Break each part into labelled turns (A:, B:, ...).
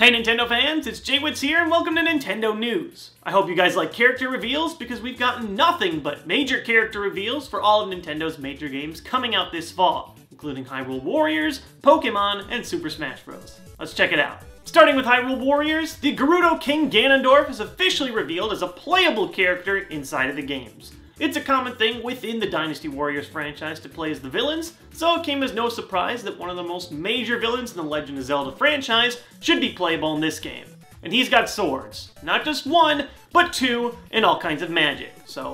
A: Hey Nintendo fans, it's TheJWittz here and welcome to Nintendo News. I hope you guys like character reveals because we've gotten nothing but major character reveals for all of Nintendo's major games coming out this fall, including Hyrule Warriors, Pokémon, and Super Smash Bros. Let's check it out. Starting with Hyrule Warriors, the Gerudo King Ganondorf is officially revealed as a playable character inside of the games. It's a common thing within the Dynasty Warriors franchise to play as the villains, so it came as no surprise that one of the most major villains in the Legend of Zelda franchise should be playable in this game. And he's got swords. Not just one, but two, and all kinds of magic. So,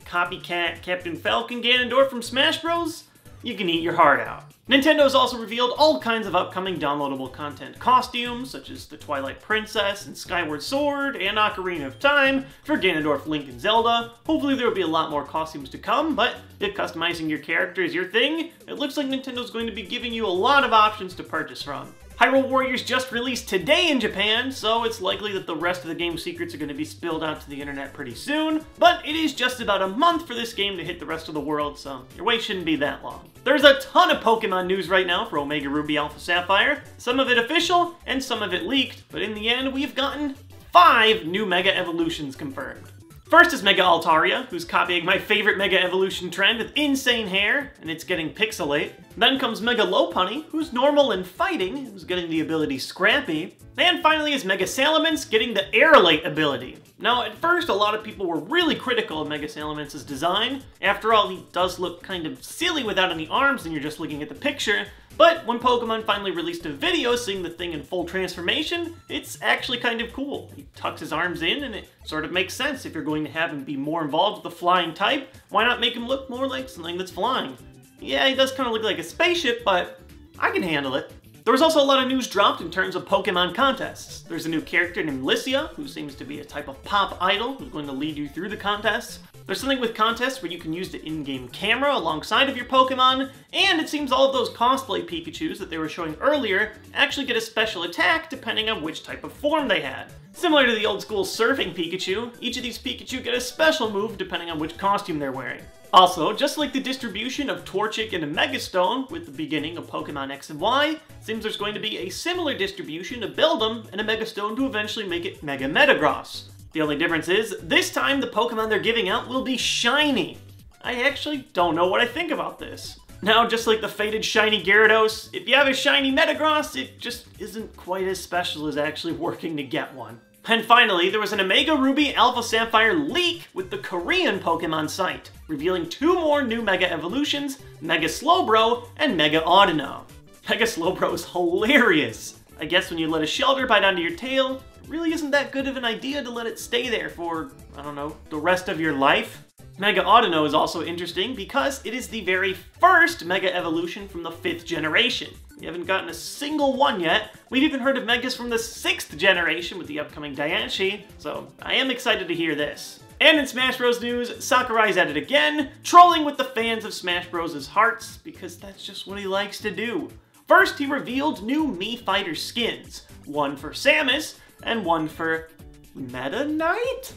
A: copycat Captain Falcon Ganondorf from Smash Bros? You can eat your heart out. Nintendo's also revealed all kinds of upcoming downloadable content costumes, such as the Twilight Princess and Skyward Sword and Ocarina of Time for Ganondorf, Link, and Zelda. Hopefully there will be a lot more costumes to come, but if customizing your character is your thing, it looks like Nintendo's going to be giving you a lot of options to purchase from. Hyrule Warriors just released today in Japan, so it's likely that the rest of the game's secrets are going to be spilled out to the internet pretty soon, but it is just about a month for this game to hit the rest of the world, so your wait shouldn't be that long. There's a ton of Pokemon news right now for Omega Ruby Alpha Sapphire, some of it official and some of it leaked, but in the end we've gotten 5 new Mega Evolutions confirmed. First is Mega Altaria, who's copying my favorite Mega Evolution trend with insane hair, and it's getting pixelate. Then comes Mega Lopunny, who's normal and fighting, who's getting the ability Scrappy. And finally is Mega Salamence, getting the Aerolate ability. Now, at first, a lot of people were really critical of Mega Salamance's design. After all, he does look kind of silly without any arms and you're just looking at the picture. But when Pokemon finally released a video seeing the thing in full transformation, it's actually kind of cool. He tucks his arms in and it sort of makes sense. If you're going to have him be more involved with the flying type, why not make him look more like something that's flying? Yeah, he does kind of look like a spaceship, but I can handle it. There was also a lot of news dropped in terms of Pokemon contests. There's a new character named Licia, who seems to be a type of pop idol who's going to lead you through the contests. There's something with contests where you can use the in-game camera alongside of your Pokemon, and it seems all of those cosplay Pikachus that they were showing earlier actually get a special attack depending on which type of form they had. Similar to the old school surfing Pikachu, each of these Pikachu get a special move depending on which costume they're wearing. Also, just like the distribution of Torchic and a Megastone with the beginning of Pokemon X and Y, seems there's going to be a similar distribution of Beldum and a Megastone to eventually make it Mega Metagross. The only difference is, this time the Pokemon they're giving out will be shiny. I actually don't know what I think about this. Now, just like the fated shiny Gyarados, if you have a shiny Metagross, it just isn't quite as special as actually working to get one. And finally, there was an Omega Ruby Alpha Sapphire leak with the Korean Pokemon site, revealing 2 more new Mega Evolutions, Mega Slowbro and Mega Audino. Mega Slowbro is hilarious. I guess when you let a shelter bite onto your tail, it really isn't that good of an idea to let it stay there for, I don't know, the rest of your life. Mega Audino is also interesting because it is the very first Mega Evolution from the 5th generation. We haven't gotten a single one yet. We've even heard of Megas from the 6th generation with the upcoming Diancie, so I am excited to hear this. And in Smash Bros news, Sakurai's at it again, trolling with the fans of Smash Bros' hearts, because that's just what he likes to do. First, he revealed new Mii Fighter skins, one for Samus, and one for Meta Knight?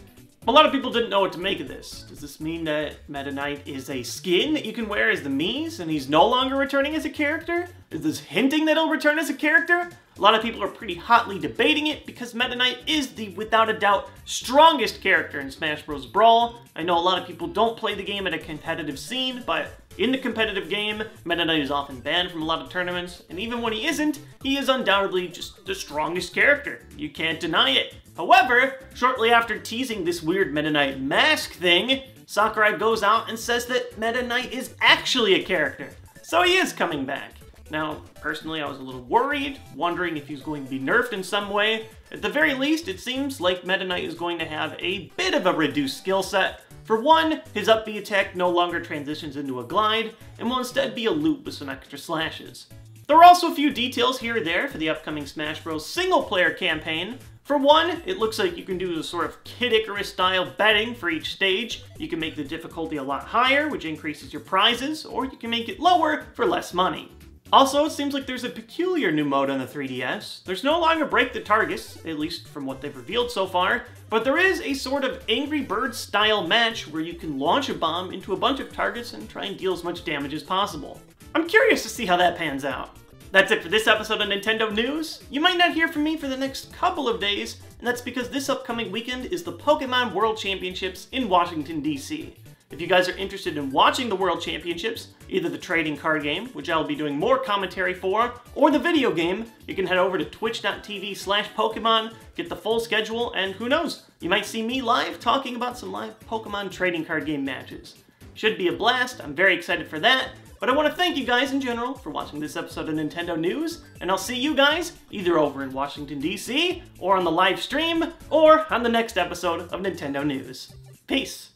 A: A lot of people didn't know what to make of this. Does this mean that Meta Knight is a skin that you can wear as the Mii's and he's no longer returning as a character? Is this hinting that he'll return as a character? A lot of people are pretty hotly debating it because Meta Knight is the, without a doubt, strongest character in Smash Bros. Brawl. I know a lot of people don't play the game at a competitive scene, but in the competitive game, Meta Knight is often banned from a lot of tournaments, and even when he isn't, he is undoubtedly just the strongest character. You can't deny it. However, shortly after teasing this weird Meta Knight mask thing, Sakurai goes out and says that Meta Knight is actually a character. So he is coming back. Now, personally, I was a little worried, wondering if he's going to be nerfed in some way. At the very least, it seems like Meta Knight is going to have a bit of a reduced skill set. For one, his up B attack no longer transitions into a glide, and will instead be a loop with some extra slashes. There are also a few details here or there for the upcoming Smash Bros. Single-player campaign. For one, it looks like you can do a sort of Kid Icarus-style betting for each stage. You can make the difficulty a lot higher, which increases your prizes, or you can make it lower for less money. Also, it seems like there's a peculiar new mode on the 3DS. There's no longer break the targets, at least from what they've revealed so far, but there is a sort of Angry Birds style match where you can launch a bomb into a bunch of targets and try and deal as much damage as possible. I'm curious to see how that pans out. That's it for this episode of Nintendo News. You might not hear from me for the next couple of days, and that's because this upcoming weekend is the Pokémon World Championships in Washington, D.C. If you guys are interested in watching the World Championships, either the trading card game, which I'll be doing more commentary for, or the video game, you can head over to twitch.tv/Pokemon, get the full schedule, and who knows, you might see me live talking about some live Pokemon trading card game matches. Should be a blast, I'm very excited for that, but I want to thank you guys in general for watching this episode of Nintendo News, and I'll see you guys either over in Washington, D.C., or on the live stream, or on the next episode of Nintendo News. Peace!